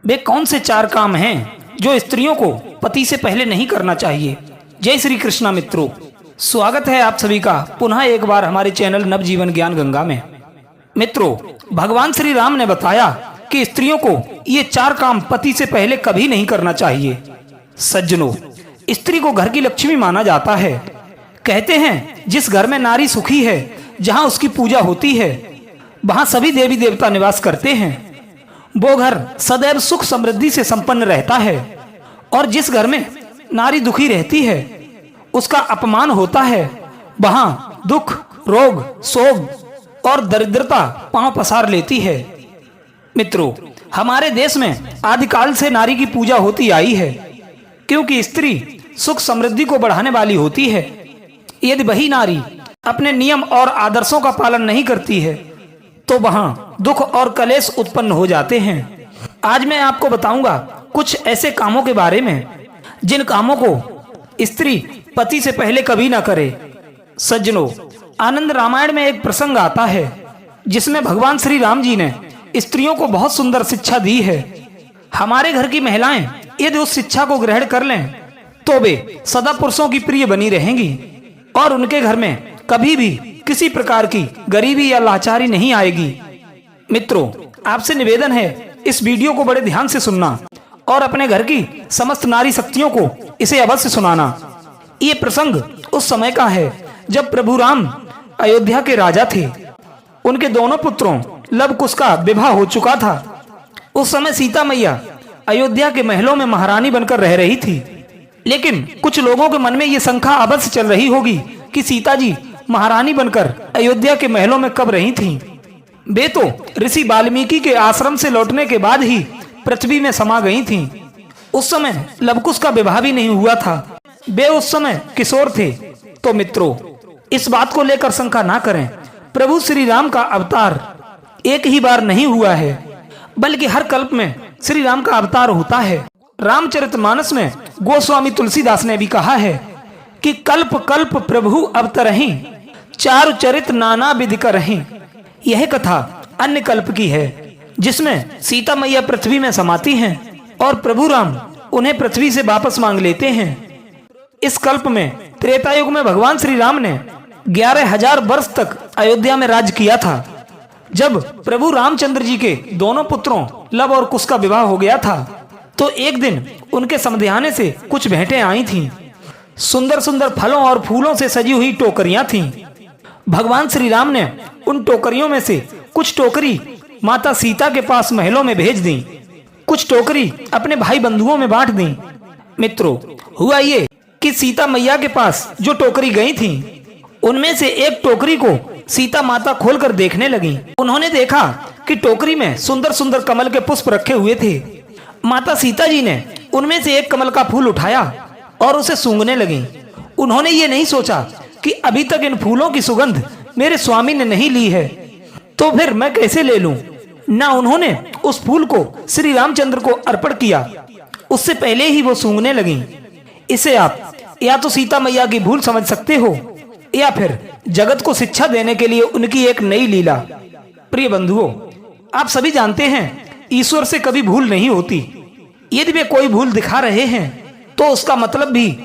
वे कौन से चार काम हैं जो स्त्रियों को पति से पहले नहीं करना चाहिए। जय श्री कृष्णा मित्रों, स्वागत है आप सभी का पुनः एक बार हमारे चैनल नवजीवन ज्ञान गंगा में। मित्रों, भगवान श्री राम ने बताया कि स्त्रियों को ये चार काम पति से पहले कभी नहीं करना चाहिए। सज्जनों, स्त्री को घर की लक्ष्मी माना जाता है। कहते हैं जिस घर में नारी सुखी है, जहां उसकी पूजा होती है, वहां सभी देवी देवता निवास करते हैं। वो घर सदैव सुख समृद्धि से संपन्न रहता है। और जिस घर में नारी दुखी रहती है, उसका अपमान होता है, वहां दुख, रोग, शोक और दरिद्रता पांव पसार लेती है। मित्रों, हमारे देश में आदिकाल से नारी की पूजा होती आई है, क्योंकि स्त्री सुख समृद्धि को बढ़ाने वाली होती है। यदि वही नारी अपने नियम और आदर्शों का पालन नहीं करती है, तो वहां दुख और कलेश उत्पन्न हो जाते हैं। आज मैं आपको बताऊंगा कुछ ऐसे कामों के बारे में जिन कामों को स्त्री पति से पहले कभी ना करे। सज्जनों, आनंद रामायण में एक प्रसंग आता है जिसमें भगवान श्री राम जी ने स्त्रियों को बहुत सुंदर शिक्षा दी है। हमारे घर की महिलाएं यदि उस शिक्षा को ग्रहण कर लें तो वे सदा पुरुषों की प्रिय बनी रहेंगी और उनके घर में कभी भी किसी प्रकार की गरीबी या लाचारी नहीं आएगी। मित्रों, आपसे निवेदन है इस वीडियो को बड़े ध्यान से सुनना और अपने घर की समस्त नारी शक्तियों को इसे अवश्य सुनाना। ये प्रसंग उस समय का है जब प्रभु राम अयोध्या के राजा थे। उनके दोनों पुत्रों लव कुश का विवाह हो चुका था। उस समय सीता मैया अयोध्या के महलों में महारानी बनकर रह रही थी। लेकिन कुछ लोगों के मन में ये शंका अवश्य चल रही होगी कि सीता जी महारानी बनकर अयोध्या के महलों में कब रही थीं? वे तो ऋषि वाल्मीकि के आश्रम से लौटने के बाद ही पृथ्वी में समा गई थीं। उस समय लवकुश का विवाह भी नहीं हुआ था। वे उस समय किशोर थे। तो मित्रों, इस बात को लेकर शंका ना करें। प्रभु श्री राम का अवतार एक ही बार नहीं हुआ है, बल्कि हर कल्प में श्री राम का अवतार होता है। रामचरितमानस में गोस्वामी तुलसीदास ने भी कहा है कि कल्प कल्प प्रभु अवतरहि, चारु चरित नाना विधि करहि। यह कथा अन्य कल्प की है जिसमें सीता मैया पृथ्वी में समाती हैं और प्रभु राम उन्हें पृथ्वी से वापस मांग लेते हैं। इस कल्प में त्रेता युग में भगवान श्री राम ने 11,000 वर्ष तक अयोध्या में राज किया था। जब प्रभु रामचंद्र जी के दोनों पुत्रों लव और कुश का विवाह हो गया था, तो एक दिन उनके समध्याने से कुछ भेंटें आई थीं। सुंदर सुंदर फलों और फूलों से सजी हुई टोकरियां थीं। भगवान श्री राम ने उन टोकरियों में से कुछ टोकरी माता सीता के पास महलों में भेज दी, कुछ टोकरी अपने भाई बंधुओं में बांट दी। मित्रों, हुआ ये कि सीता मैया के पास जो टोकरी गई थी, उनमें से एक टोकरी को सीता माता खोलकर देखने लगी। उन्होंने देखा कि टोकरी में सुंदर सुंदर कमल के पुष्प रखे हुए थे। माता सीता जी ने उनमें से एक कमल का फूल उठाया और उसे सूंघने लगी। उन्होंने ये नहीं सोचा कि अभी तक इन फूलों की सुगंध मेरे स्वामी ने नहीं ली है, तो फिर मैं कैसे ले लूं। ना उन्होंने उस फूल को श्री रामचंद्र को अर्पण किया, उससे पहले ही वो सूंघने लगी। इसे आप या तो सीता मैया की भूल समझ सकते हो, या फिर जगत को शिक्षा देने के लिए उनकी एक नई लीला। प्रिय बंधुओं, आप सभी जानते हैं ईश्वर से कभी भूल नहीं होती। यदि वे कोई भूल दिखा रहे हैं तो उसका मतलब भी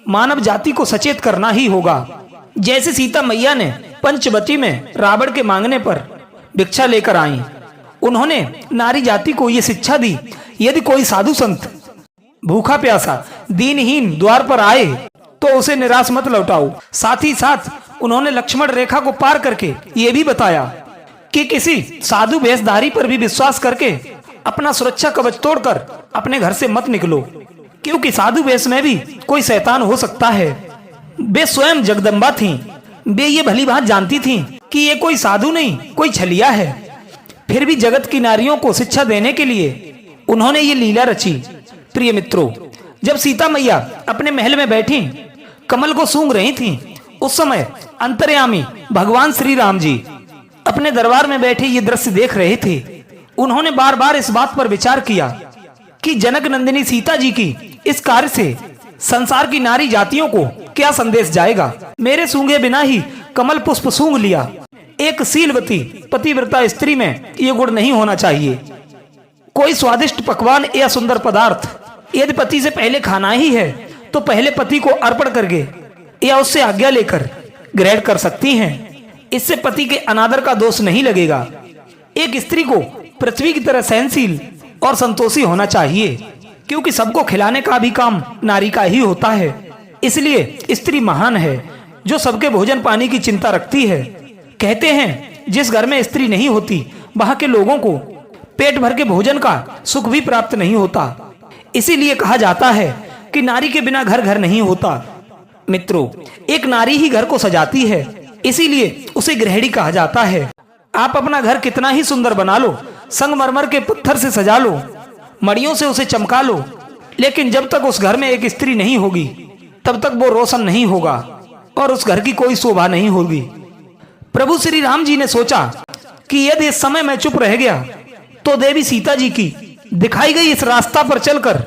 मानव जाति को सचेत करना ही होगा। जैसे सीता मैया ने पंचवटी में रावण के मांगने पर भिक्षा लेकर आई, उन्होंने नारी जाति को ये शिक्षा दी, यदि कोई साधु संत भूखा प्यासा दीनहीन द्वार पर आए तो उसे निराश मत लौटाओ। साथ ही साथ उन्होंने लक्ष्मण रेखा को पार करके ये भी बताया कि किसी साधु वेशधारी पर भी विश्वास करके अपना सुरक्षा कवच तोड़कर अपने घर से मत निकलो, क्योंकि साधु वेश में भी कोई शैतान हो सकता है। वे स्वयं जगदम्बा थीं। वे ये भली बात जानती थीं कि ये कोई साधु नहीं, कोई छलिया है। फिर भी जगत की नारियों को शिक्षा देने के लिए उन्होंने ये लीला रची। प्रिय मित्रों, जब सीता मैया अपने महल में बैठी कमल को सूंघ रही थीं, उस समय अंतर्यामी भगवान श्री राम जी अपने दरबार में बैठे ये दृश्य देख रहे थे। उन्होंने बार बार इस बात पर विचार किया कि जनक नंदिनी सीता जी की इस कार्य से संसार की नारी जातियों को क्या संदेश जाएगा। मेरे सूंघे बिना ही कमल पुष्प सूंघ लिया। एक शीलवती पतिव्रता स्त्री में ये गुण नहीं होना चाहिए। कोई स्वादिष्ट पकवान या सुंदर पदार्थ यदि पति से पहले खाना ही है तो पहले पति को अर्पण करके या उससे आज्ञा लेकर ग्रहण कर सकती हैं। इससे पति के अनादर का दोष नहीं लगेगा। एक स्त्री को पृथ्वी की तरह सहनशील और संतोषी होना चाहिए, क्योंकि सबको खिलाने का भी काम नारी का ही होता है। इसलिए स्त्री महान है जो सबके भोजन पानी की चिंता रखती है। कहते हैं जिस घर में स्त्री नहीं होती वहां के लोगों को पेट भर के भोजन का सुख भी प्राप्त नहीं होता। इसीलिए कहा जाता है कि नारी के बिना घर घर नहीं होता। मित्रों, एक नारी ही घर को सजाती है, इसीलिए उसे गृहिणी कहा जाता है। आप अपना घर कितना ही सुंदर बना लो, संगमरमर के पत्थर से सजा लो, मड़ियों से उसे चमका लो, लेकिन जब तक उस घर में एक स्त्री नहीं होगी तब तक वो रोशन नहीं होगा और उस घर की कोई शोभा नहीं होगी। प्रभु श्री राम जी ने सोचा कि यदि इस समय मैं चुप रह गया तो देवी सीता जी की दिखाई गई इस रास्ता पर चलकर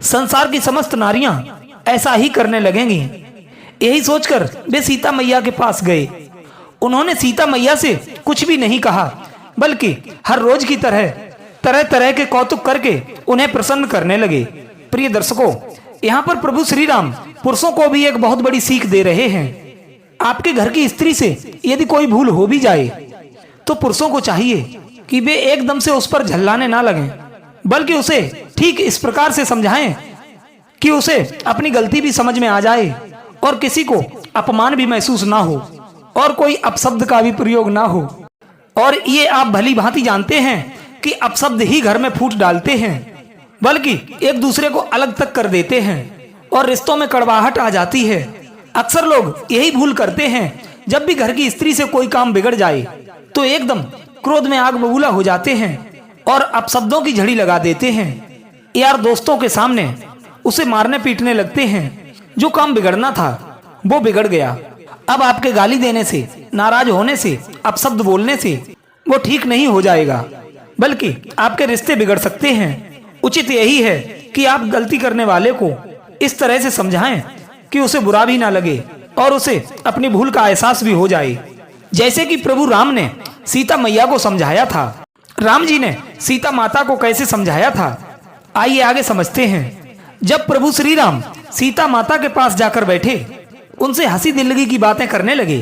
संसार की समस्त नारियां ऐसा ही करने लगेंगी। यही सोचकर वे सीता मैया के पास गए। उन्होंने सीता मैया से कुछ भी नहीं कहा, बल्कि हर रोज की तरह तरह तरह के कौतुक करके उन्हें प्रसन्न करने लगे। प्रिय दर्शकों, यहाँ पर प्रभु श्री राम पुरुषों को भी एक बहुत बड़ी सीख दे रहे हैं। आपके घर की स्त्री से यदि कोई भूल हो भी जाए तो पुरुषों को चाहिए कि वे एकदम से उस पर झल्लाने ना लगें, बल्कि उसे ठीक इस प्रकार से समझाएं कि उसे अपनी गलती भी समझ में आ जाए और किसी को अपमान भी महसूस ना हो और कोई अपशब्द का भी प्रयोग ना हो। और ये आप भली भांति जानते हैं कि अपशब्द ही घर में फूट डालते हैं, बल्कि एक दूसरे को अलग तक कर देते हैं और रिश्तों में कड़वाहट आ जाती है। अक्सर लोग यही भूल करते हैं, जब भी घर की स्त्री से कोई काम बिगड़ जाए तो एकदम क्रोध में आग बबूला हो जाते हैं और अपशब्दों की झड़ी लगा देते हैं। यार दोस्तों के सामने उसे मारने पीटने लगते हैं। जो काम बिगड़ना था वो बिगड़ गया। अब आपके गाली देने से, नाराज होने से, अपशब्द बोलने से वो ठीक नहीं हो जाएगा, बल्कि आपके रिश्ते बिगड़ सकते हैं। उचित यही है कि आप गलती करने वाले को इस तरह से समझाएं कि उसे बुरा भी ना लगे और उसे अपनी भूल का एहसास भी हो जाए, जैसे कि प्रभु राम ने सीता मैया को समझाया था। राम जी ने सीता माता को कैसे समझाया था, आइए आगे समझते हैं। जब प्रभु श्री राम सीता माता के पास जाकर बैठे, उनसे हंसी दिल्लगी की बातें करने लगे।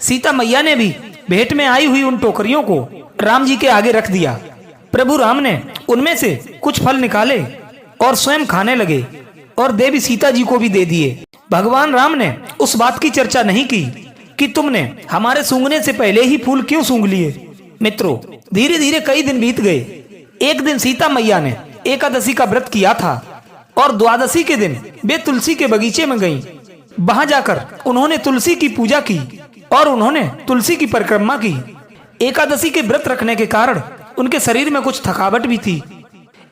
सीता मैया ने भी भेंट में आई हुई उन टोकरियों को राम जी के आगे रख दिया। प्रभु राम ने उनमें से कुछ फल निकाले और स्वयं खाने लगे और देवी सीता जी को भी दे दिए। भगवान राम ने उस बात की चर्चा नहीं की कि तुमने हमारे सूंघने से पहले ही फूल क्यों सूंघ लिए। मित्रों, धीरे धीरे कई दिन बीत गए। एक दिन सीता मैया ने एकादशी का व्रत किया था और द्वादशी के दिन वे तुलसी के बगीचे में गईं। वहां जाकर उन्होंने तुलसी की पूजा की और उन्होंने तुलसी की परिक्रमा की। एकादशी के व्रत रखने के कारण उनके शरीर में कुछ थकावट भी थी।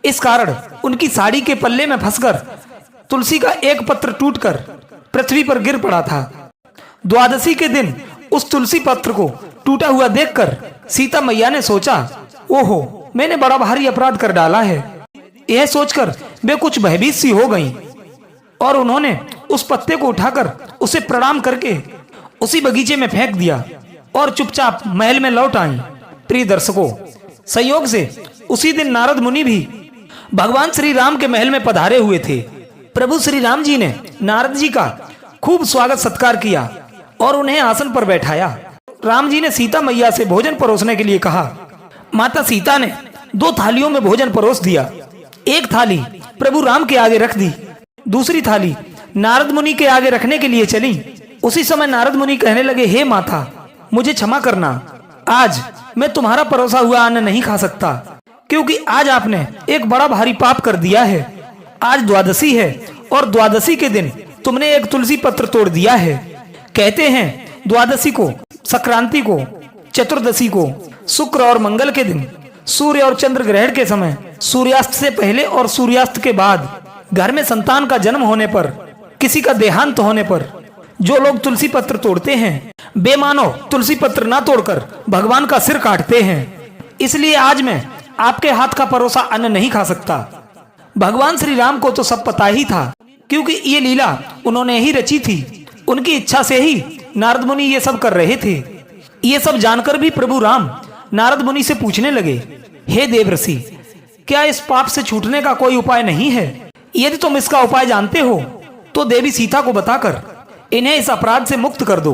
इस कारण उनकी साड़ी के पल्ले में फंसकर तुलसी का एक पत्र टूटकर पृथ्वी पर गिर पड़ा था। द्वादशी के दिन उस तुलसी पत्र को टूटा हुआ देखकर सीता मैया ने सोचा, ओहो, मैंने बड़ा भारी अपराध कर डाला है। यह सोचकर वे कुछ भयभीत सी हो गईं और उन्होंने उस पत्ते को उठाकर उसे प्रणाम करके उसी बगीचे में फेंक दिया और चुपचाप महल में लौट आई। प्रिय दर्शकों, संयोग से उसी दिन नारद मुनि भी भगवान श्री राम के महल में पधारे हुए थे। प्रभु श्री राम जी ने नारद जी का खूब स्वागत सत्कार किया और उन्हें आसन पर बैठाया। राम जी ने सीता मैया से भोजन परोसने के लिए कहा। माता सीता ने 2 थालियों में भोजन परोस दिया। एक थाली प्रभु राम के आगे रख दी, दूसरी थाली नारद मुनि के आगे रखने के लिए चली। उसी समय नारद मुनि कहने लगे, हे माता, मुझे क्षमा करना, आज मैं तुम्हारा परोसा हुआ अन्न नहीं खा सकता, क्योंकि आज आपने एक बड़ा भारी पाप कर दिया है। आज द्वादशी है और द्वादशी के दिन तुमने एक तुलसी पत्र तोड़ दिया है। कहते हैं द्वादशी को, संक्रांति को, चतुर्दशी को, शुक्र और मंगल के दिन, सूर्य और चंद्र ग्रहण के समय, सूर्यास्त से पहले और सूर्यास्त के बाद, घर में संतान का जन्म होने पर, किसी का देहांत होने पर जो लोग तुलसी पत्र तोड़ते हैं, बेमानो तुलसी पत्र ना तोड़कर भगवान का सिर काटते हैं। इसलिए आज मैं आपके हाथ का परोसा अन्न नहीं खा सकता। भगवान श्री राम को तो सब पता ही था, क्योंकि ये लीला उन्होंने ही रची थी। उनकी इच्छा से ही नारद मुनि ये सब कर रहे थे। ये सब जानकर भी प्रभु राम नारद मुनि से पूछने लगे, हे देवर्षि, क्या इस पाप से छूटने का कोई उपाय नहीं है? यदि तुम इसका उपाय जानते हो तो देवी सीता को बताकर इन्हें इस अपराध से मुक्त कर दो।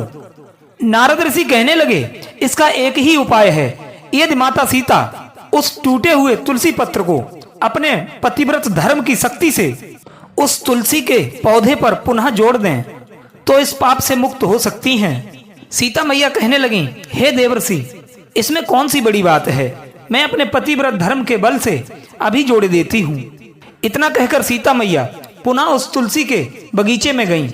नारद ऋषि कहने लगे, इसका एक ही उपाय है। यदि माता सीता उस टूटे हुए तुलसी पत्र को अपने पतिव्रत धर्म की शक्ति से उस तुलसी के पौधे पर पुनः जोड़ दें तो इस पाप से मुक्त हो सकती हैं। सीता मैया कहने लगी, हे देवर्षि, इसमें कौन सी बड़ी बात है? मैं अपने पतिव्रत धर्म के बल से अभी जोड़ देती हूँ। इतना कहकर सीता मैया पुनः उस तुलसी के बगीचे में गईं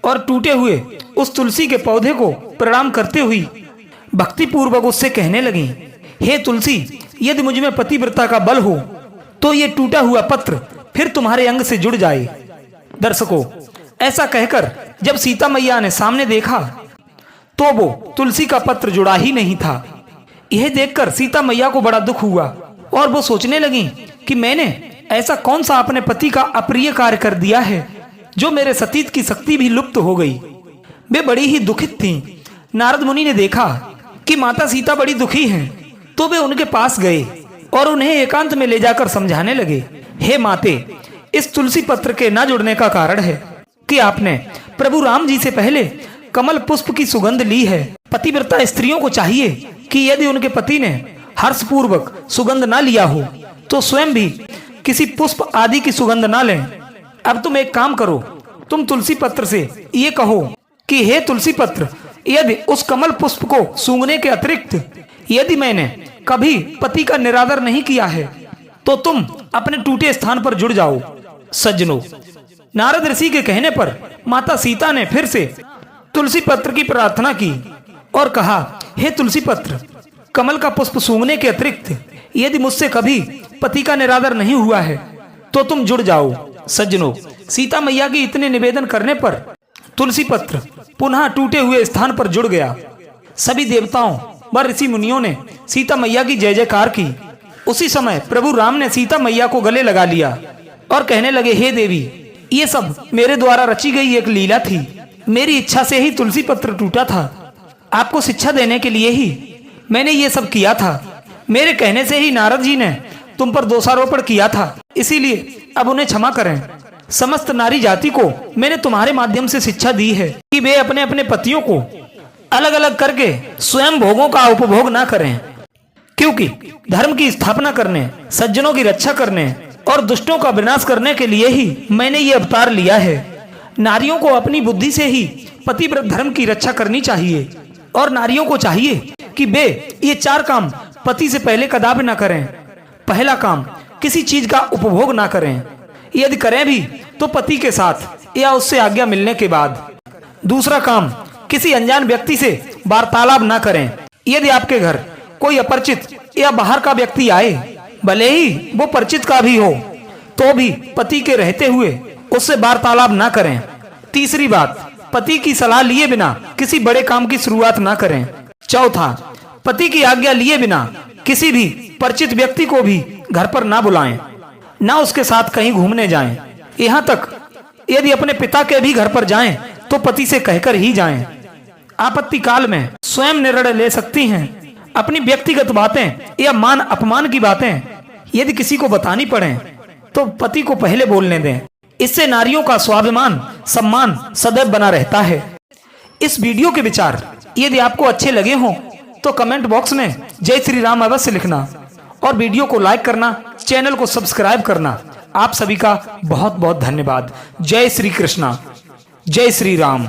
और टूटे हुए उस तुलसी के पौधे को प्रणाम करते हुई भक्ति पूर्वक उससे कहने लगी, हे तुलसी, यदि मुझ में पतिव्रता का बल हो तो ये टूटा हुआ पत्र फिर तुम्हारे अंग से जुड़ जाए। दर्शकों, ऐसा कहकर जब सीता मैया ने सामने देखा तो वो तुलसी का पत्र जुड़ा ही नहीं था। यह देखकर सीता मैया को बड़ा दुख हुआ और वो सोचने लगी कि मैंने ऐसा कौन सा अपने पति का अप्रिय कार्य कर दिया है जो मेरे सतीत की शक्ति भी लुप्त हो गई। वे बड़ी ही दुखित थीं। नारद मुनि ने देखा कि माता सीता बड़ी दुखी हैं, तो वे उनके पास गए और उन्हें एकांत में ले जाकर समझाने लगे, हे माते, इस तुलसी पत्र के न जुड़ने का कारण है कि आपने प्रभु राम जी से पहले कमल पुष्प की सुगंध ली है। पतिव्रता स्त्रियों को चाहिए कि यदि उनके पति ने हर्षपूर्वक सुगंध ना लिया हो तो स्वयं भी किसी पुष्प आदि की सुगंध ना लें। अब तुम एक काम करो, तुम तुलसी पत्र से ये कहो कि हे तुलसी पत्र, यदि उस कमल पुष्प को सूंघने के अतिरिक्त यदि मैंने कभी पति का निरादर नहीं किया है तो तुम अपने टूटे स्थान पर जुड़ जाओ। सज्जनों, नारद ऋषि के कहने पर माता सीता ने फिर से तुलसी पत्र की प्रार्थना की और कहा, हे तुलसी पत्र, कमल का पुष्प सूंघने के अतिरिक्त यदि मुझसे कभी पति का निरादर नहीं हुआ है तो तुम जुड़ जाओ। सज्जनों, सीता मैया की इतने निवेदन करने पर तुलसी पत्र पुनः टूटे हुए स्थान पर जुड़ गया। सभी देवताओं व ऋषि मुनियों ने सीता मैया की जय जयकार की। उसी समय प्रभु राम ने सीता मैया को गले लगा लिया और कहने लगे, हे देवी, ये सब मेरे द्वारा रची गई एक लीला थी। मेरी इच्छा से ही तुलसी पत्र टूटा था। आपको शिक्षा देने के लिए ही मैंने ये सब किया था। मेरे कहने से ही नारद जी ने तुम पर दोषारोपण किया था, इसीलिए अब उन्हें क्षमा करें। समस्त नारी जाति को मैंने तुम्हारे माध्यम से शिक्षा दी है कि वे अपने अपने पतियों को अलग अलग करके स्वयं भोगों का उपभोग ना करें, क्योंकि धर्म की स्थापना करने, सज्जनों की रक्षा करने और दुष्टों का विनाश करने के लिए ही मैंने ये अवतार लिया है। नारियों को अपनी बुद्धि से ही पतिव्रत धर्म की रक्षा करनी चाहिए और नारियों को चाहिए कि वे ये 4 काम पति से पहले कदापि ना करें। पहला काम, किसी चीज का उपभोग ना करें, यदि करें भी तो पति के साथ या उससे आज्ञा मिलने के बाद। दूसरा काम, किसी अनजान व्यक्ति से वार्तालाप ना करें। यदि आपके घर कोई अपरिचित या बाहर का व्यक्ति आए, भले ही वो परिचित का भी हो, तो भी पति के रहते हुए उससे वार्तालाप ना करें। तीसरी बात, पति की सलाह लिए बिना किसी बड़े काम की शुरुआत ना करें। चौथा, पति की आज्ञा लिए बिना किसी भी परिचित व्यक्ति को भी घर पर ना बुलाएं, ना उसके साथ कहीं घूमने जाएं। यहाँ तक यदि अपने पिता के भी घर पर जाएं तो पति से कहकर ही जाएं। आपत्ति काल में स्वयं निर्णय ले सकती हैं। अपनी व्यक्तिगत बातें या मान अपमान की बातें यदि किसी को बतानी पड़े तो पति को पहले बोलने दें। इससे नारियों का स्वाभिमान, सम्मान सदैव बना रहता है। इस वीडियो के विचार यदि आपको अच्छे लगे हों तो कमेंट बॉक्स में जय श्री राम अवश्य लिखना और वीडियो को लाइक करना, चैनल को सब्सक्राइब करना। आप सभी का बहुत बहुत धन्यवाद। जय श्री कृष्णा, जय श्री राम।